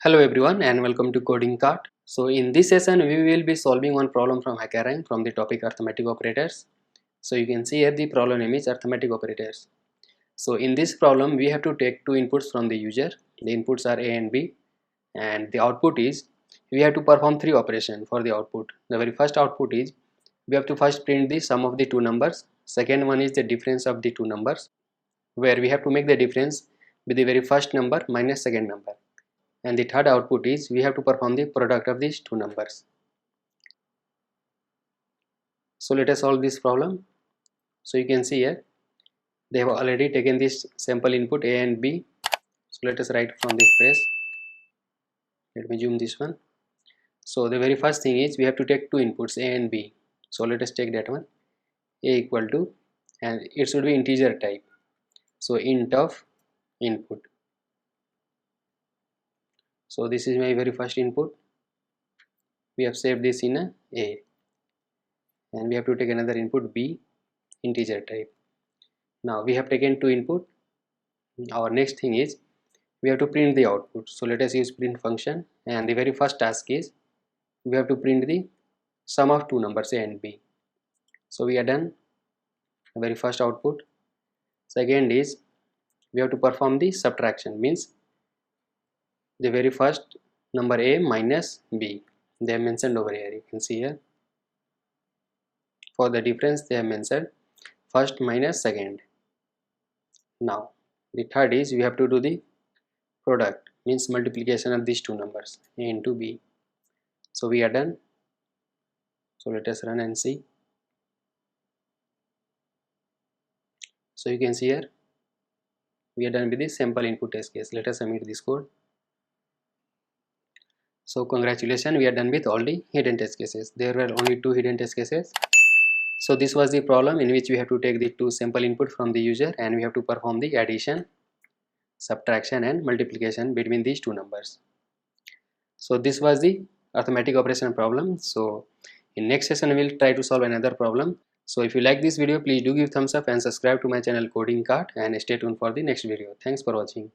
Hello everyone and welcome to Coding Cart. So in this session we will be solving one problem from HackerRank from the topic arithmetic operators. So you can see here the problem name is arithmetic operators. So in this problem we have to take two inputs from the user. The inputs are A and B and the output is we have to perform three operations for the output. The very first output is we have to first print the sum of the two numbers. Second one is the difference of the two numbers where we have to make the difference with the very first number minus second number. And the third output is we have to perform the product of these two numbers. So let us solve this problem. So you can see here they have already taken this sample input A and B. So let us write from this phrase. Let me zoom this one. So the very first thing is we have to take two inputs A and B. So let us take that one. A equal to, and it should be integer type. So int of input. So this is my very first input. We have saved this in A and we have to take another input B, integer type. Now we have taken two input. Our next thing is we have to print the output. So let us use print function, and the very first task is we have to print the sum of two numbers A and B. So we are done the very first output. Second is we have to perform the subtraction, means the very first number A minus B. They are mentioned over here. You can see here for the difference they have mentioned first minus second. Now the third is we have to do the product, means multiplication of these two numbers A into B. So we are done. So let us run and see. So you can see here we are done with the sample input test case. Let us submit this code. So congratulations, we are done with all the hidden test cases. There were only two hidden test cases. So this was the problem in which we have to take the two sample input from the user and we have to perform the addition, subtraction and multiplication between these two numbers. So this was the arithmetic operation problem. So in next session we will try to solve another problem. So if you like this video, please do give thumbs up and subscribe to my channel Coding Cart, and stay tuned for the next video. Thanks for watching.